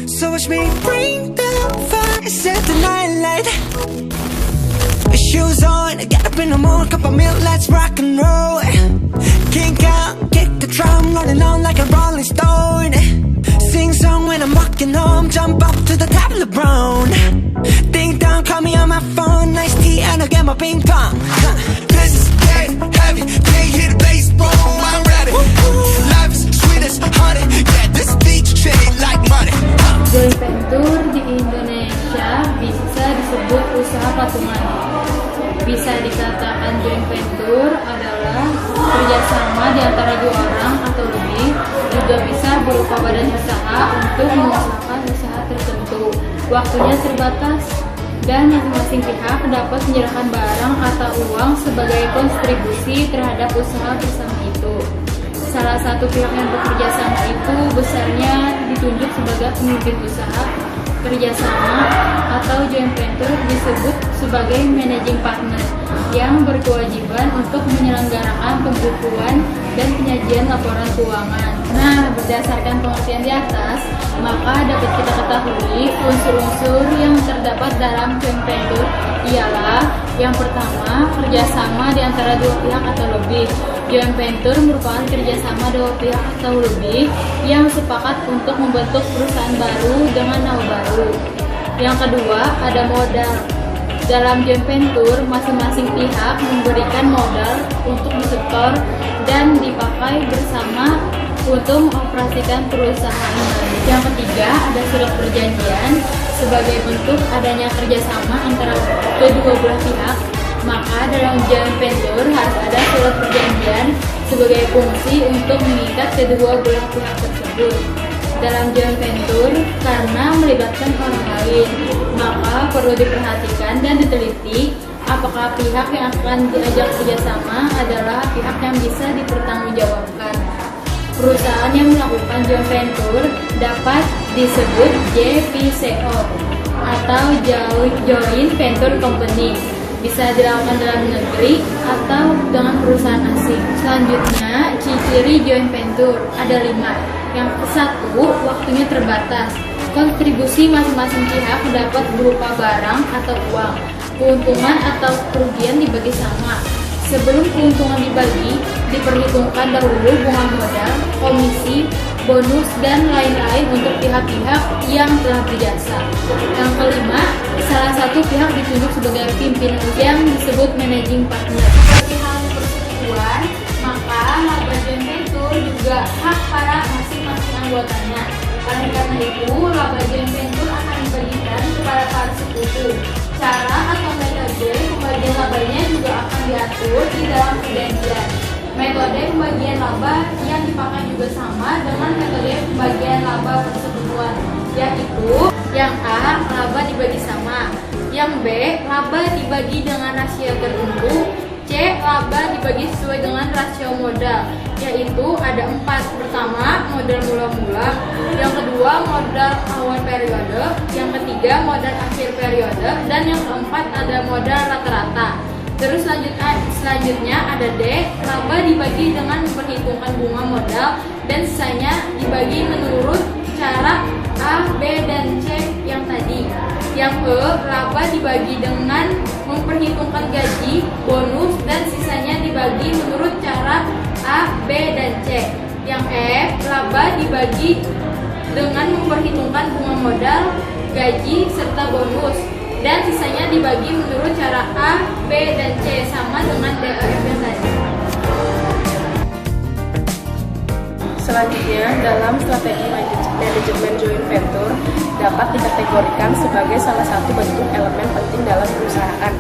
So watch me bring the fire, set the night light. Shoes on, get up in the morning, cup of milk, let's rock and roll. Kink out, kick the drum, rolling on like a rolling stone. Sing song when I'm walking home, jump up to the top of the brown. Ding dong, call me on my phone, nice tea and I'll get my ping pong. This is dead heavy, can't hear the bass, boom, I'm ready. Life is sweet as honey, yeah, this beach shade like money. Joint venture di Indonesia bisa disebut usaha patungan. Bisa dikatakan joint venture adalah kerjasama di antara dua orang atau lebih, juga bisa berupa badan usaha untuk mengusahakan usaha tertentu. Waktunya terbatas dan masing-masing pihak dapat menyerahkan barang atau uang sebagai kontribusi terhadap usaha bersama itu. Salah satu pihak yang bekerja sama itu besarnya ditunjuk sebagai pemimpin usaha. Kerjasama atau joint venture disebut sebagai managing partner yang berkewajiban untuk menyelenggarakan pembukuan dan penyajian laporan keuangan. Nah, berdasarkan pengertian di atas, maka dapat kita ketahui unsur-unsur yang terdapat dalam joint venture ialah yang pertama, kerjasama di antara dua pihak atau lebih. Joint venture merupakan kerjasama dua pihak atau lebih yang sepakat untuk membentuk perusahaan baru dengan nama baru. Yang kedua, ada modal. Dalam joint venture, masing-masing pihak memberikan modal untuk disetor dan dipakai bersama untuk mengoperasikan perusahaan. Yang ketiga, ada surat perjanjian. Sebagai bentuk adanya kerjasama antara kedua belah pihak, maka dalam joint venture harus ada surat perjanjian sebagai fungsi untuk mengikat kedua belah pihak tersebut. Dalam joint venture, karena melibatkan orang lain, maka perlu diperhatikan dan diteliti apakah pihak yang akan diajak kerjasama adalah pihak yang bisa dipertanggungjawabkan. Perusahaan yang melakukan joint venture dapat disebut JVCO atau Joint Venture Company. Bisa dilakukan dalam negeri atau dengan perusahaan asing. Selanjutnya, ciri joint venture ada 5. Yang ke-1, waktunya terbatas. Kontribusi masing-masing pihak dapat berupa barang atau uang. Keuntungan atau kerugian dibagi sama. Sebelum keuntungan dibagi, diperhitungkan dahulu bunga modal, komisi, bonus, dan lain-lain untuk pihak-pihak yang telah berjasa. Yang kelima, salah satu pihak ditunjuk sebagai pimpinan yang disebut managing partner. Seperti halnya persetujuan, maka laba joint venture juga hak para masing-masing anggotanya. Oleh karena itu, laba joint venture akan dibagikan kepada para sekutu. Cara atau metode pembagian labanya juga akan diatur di dalam perjanjian. Metode pembagian laba yang dipakai juga sama dengan metode pembagian laba persekutuan, yaitu yang A, laba dibagi sama, yang B, laba dibagi dengan rasio tertentu, C, laba dibagi sesuai dengan rasio modal, yaitu ada 4. Pertama, modal mula-mula, yang kedua, modal awal periode, yang ketiga, modal akhir periode, dan yang keempat ada modal rata-rata. Terus selanjutnya ada D, laba dibagi dengan memperhitungkan bunga modal dan sisanya dibagi menurut cara A, B, dan C yang tadi. Yang E, laba dibagi dengan memperhitungkan gaji, bonus, dan sisanya dibagi menurut cara A, B, dan C. Yang F, laba dibagi dengan memperhitungkan bunga modal, gaji, serta bonus, dan sisanya dibagi menurut cara A, B, dan C, sama dengan D, E, F yang tadi. Selanjutnya, dalam strategi manajemen joint venture dapat dikategorikan sebagai salah satu bentuk elemen penting dalam perusahaan.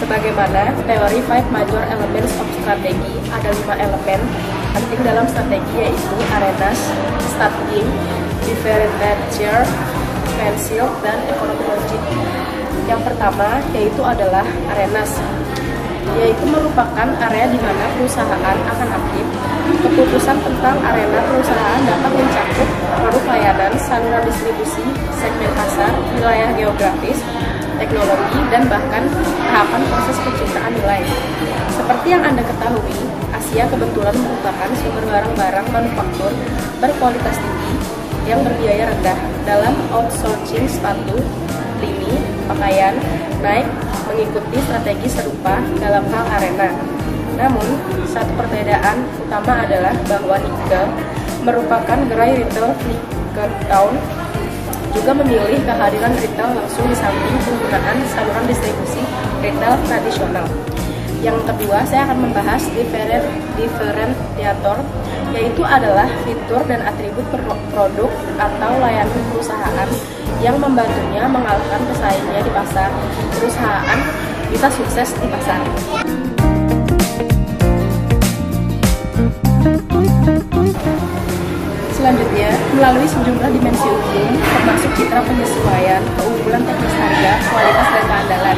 Sebagaimana teori 5 major elements of strategy, ada 5 elemen penting dalam strategi, yaitu arenas, starting, differentiator, pencil, dan economic logic. Yang pertama yaitu adalah arenas, yaitu merupakan area di mana perusahaan akan aktif. Keputusan tentang arena perusahaan dapat mencakup produk layanan, saluran distribusi, segmen pasar, wilayah geografis, teknologi, dan bahkan tahapan proses penciptaan nilai. Seperti yang Anda ketahui, Asia kebetulan merupakan sumber barang-barang manufaktur berkualitas tinggi yang berbiaya rendah dalam outsourcing sepatu, lini, pakaian, Nike mengikuti strategi serupa dalam hal arena. Namun, satu perbedaan utama adalah bahwa Nike merupakan gerai retail Town juga memilih kehadiran retail langsung di samping penggunaan saluran distribusi retail tradisional. Yang kedua, saya akan membahas differentiator, yaitu adalah fitur dan atribut produk atau layanan perusahaan yang membantunya mengalahkan pesaingnya di pasar. Perusahaan bisa sukses di pasar. Selanjutnya, melalui sejumlah dimensi umum, termasuk citra penyesuaian, keunggulan teknis harga, kualitas dan keandalan.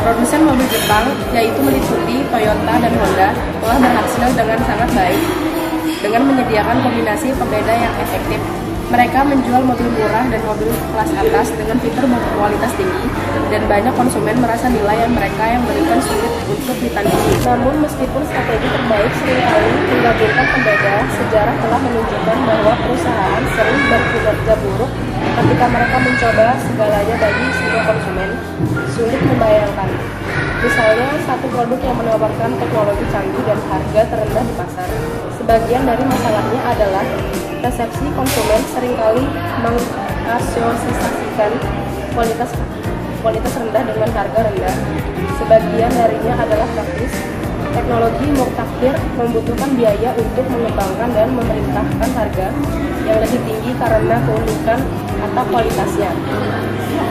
Produsen mobil Jepang, yaitu meliputi Toyota dan Honda, telah berhasil dengan sangat baik dengan menyediakan kombinasi pembeda yang efektif. Mereka menjual mobil murah dan mobil kelas atas dengan fitur berkualitas tinggi, dan banyak konsumen merasa nilai yang mereka yang berikan sulit untuk ditandingi. Namun, meskipun strategi terbaik seringkali menggabungkan pembeda, sejarah telah menunjukkan bahwa perusahaan sering berkinerja buruk ketika mereka mencoba segalanya bagi semua konsumen. Sulit membayangkan. Misalnya, satu produk yang menawarkan teknologi canggih dan harga terendah di pasar. Sebagian dari masalahnya adalah persepsi konsumen seringkali mengasosiasikan kualitas rendah dengan harga rendah. Sebagian darinya adalah praktis. Teknologi mutakhir membutuhkan biaya untuk mengembangkan dan memerintahkan harga yang lebih tinggi karena keunikan atau kualitasnya.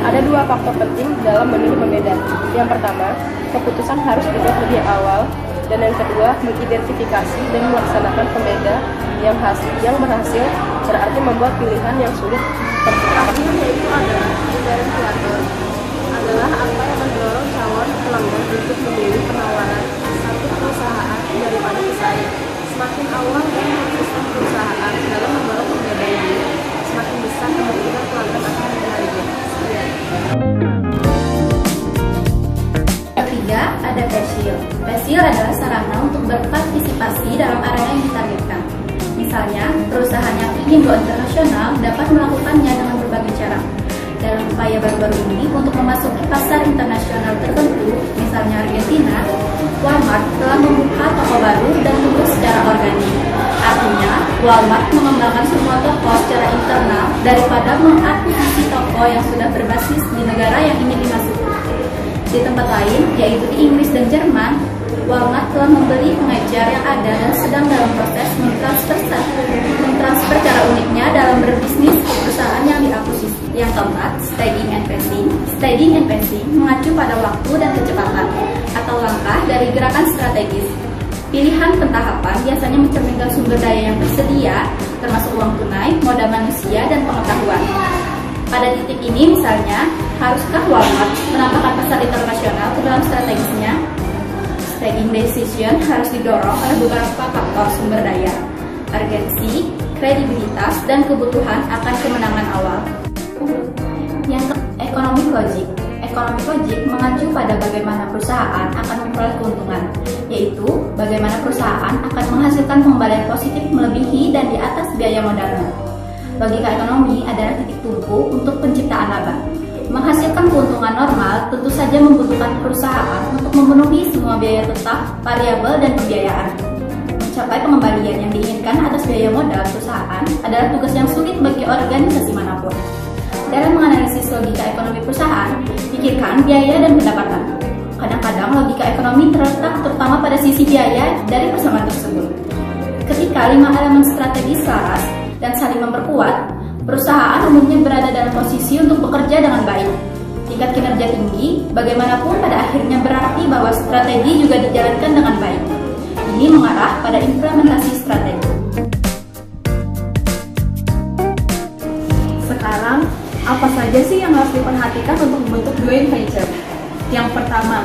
Ada dua faktor penting dalam memilih pembeda. Yang pertama, keputusan harus dibuat lebih awal, dan yang kedua, mengidentifikasi dan melaksanakan pembeda yang berhasil berarti membuat pilihan yang sulit tercipta. Yaitu adalah differentiator adalah apa yang mendorong calon pelanggan untuk memilih penawaran satu perusahaan daripada pesaing. Semakin awal dan konsisten perusahaan dalam mendorong pembeda ini, semakin besar kemungkinan pelanggan akan mencarinya. Ketiga, ada PESIL. PESIL adalah sarana untuk berpartisipasi dalam area yang ditargetkan. Misalnya, perusahaan yang ingin go internasional dapat melakukannya dengan berbagai cara. Dalam upaya baru-baru ini untuk memasuki pasar internasional tertentu, misalnya Argentina, Walmart telah membuka toko baru dan tumbuh secara organik. Artinya, Walmart mengembangkan semua toko secara internal daripada mengakuisisi toko yang sudah berbasis di negara yang ingin dimasuki. Di tempat lain, yaitu di Inggris dan Jerman, Walmart telah membeli pengejar yang ada dan sedang dalam proses mentransfer cara uniknya dalam berbisnis ke perusahaan yang diakuisisi. Yang keempat, staging and pacing. Staging and pacing mengacu pada waktu dan kecepatan atau langkah dari gerakan strategis. Pilihan pentahapan biasanya mencerminkan sumber daya yang tersedia, termasuk uang tunai, modal manusia, dan pengetahuan. Pada titik ini misalnya, haruskah Walmart menambahkan pasar internasional ke dalam strategisnya? Staging decision harus didorong oleh beberapa faktor sumber daya, urgensi, kredibilitas, dan kebutuhan akan kemenangan awal. Yang economic logic. Economic logic mengacu pada bagaimana perusahaan akan memperoleh keuntungan, yaitu bagaimana perusahaan akan menghasilkan pengembalian positif melebihi dan di atas biaya modalnya. Logika ekonomi adalah titik tumpu untuk penciptaan laba. Menghasilkan keuntungan normal tentu saja membutuhkan perusahaan untuk memenuhi semua biaya tetap, variabel, dan pembiayaan. Mencapai pengembalian yang diinginkan atas biaya modal perusahaan adalah tugas yang sulit bagi organisasi manapun. Dalam menganalisis logika ekonomi perusahaan, pikirkan biaya dan pendapatan. Kadang-kadang logika ekonomi terletak terutama pada sisi biaya dari persamaan tersebut. Ketika 5 elemen strategis selaras dan saling memperkuat, perusahaan umumnya berada dalam posisi untuk bekerja dengan baik. Tingkat kinerja tinggi, bagaimanapun pada akhirnya berarti bahwa strategi juga dijalankan dengan baik. Ini mengarah pada implementasi strategi. Sekarang, apa saja sih yang harus diperhatikan untuk membentuk joint venture? Yang pertama,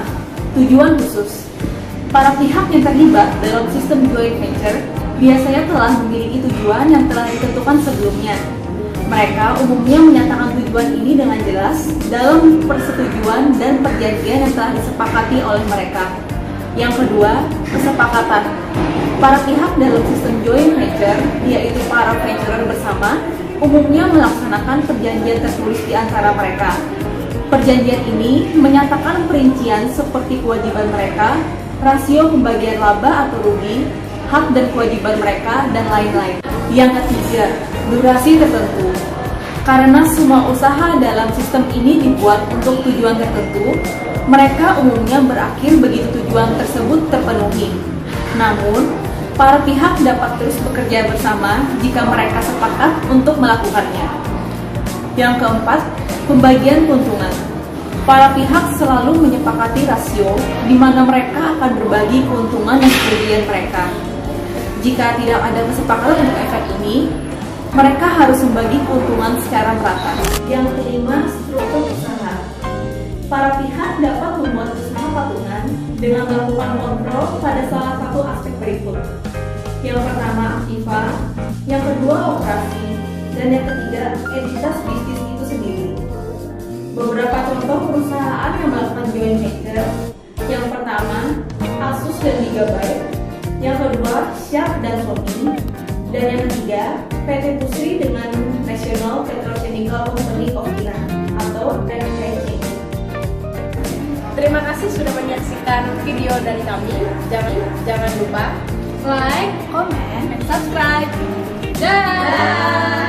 tujuan khusus. Para pihak yang terlibat dalam sistem joint venture biasanya telah memiliki tujuan yang telah ditentukan sebelumnya. Mereka umumnya menyatakan tujuan ini dengan jelas dalam persetujuan dan perjanjian yang telah disepakati oleh mereka. Yang kedua, kesepakatan. Para pihak dalam sistem joint venture, yaitu para venturer bersama, umumnya melaksanakan perjanjian tertulis di antara mereka. Perjanjian ini menyatakan perincian seperti kewajiban mereka, rasio pembagian laba atau rugi, hak dan kewajiban mereka, dan lain-lain. Yang ketiga, durasi tertentu. Karena semua usaha dalam sistem ini dibuat untuk tujuan tertentu, mereka umumnya berakhir begitu tujuan tersebut terpenuhi. Namun, para pihak dapat terus bekerja bersama jika mereka sepakat untuk melakukannya. Yang keempat, pembagian keuntungan. Para pihak selalu menyepakati rasio di mana mereka akan berbagi keuntungan dan kerugian mereka. Jika tidak ada kesepakatan untuk efek ini, mereka harus membagi keuntungan secara merata. Yang kelima, struktur usaha. Para pihak dapat membuat usaha patungan dengan melakukan kontrol pada salah satu aspek berikut. Yang pertama, aktiva, yang kedua, operasi, dan yang ketiga, entitas bisnis itu sendiri. Beberapa contoh perusahaan yang melakukan joint venture. Yang pertama, Asus dan Gigabyte. Yang kedua, Sharp dan Sony. Dan yang ketiga, PT Pusri dengan National Petrochemical Company of Iran atau NPC. Terima kasih sudah menyaksikan video dari kami. Jangan lupa Like, Comment, and subscribe. Dah.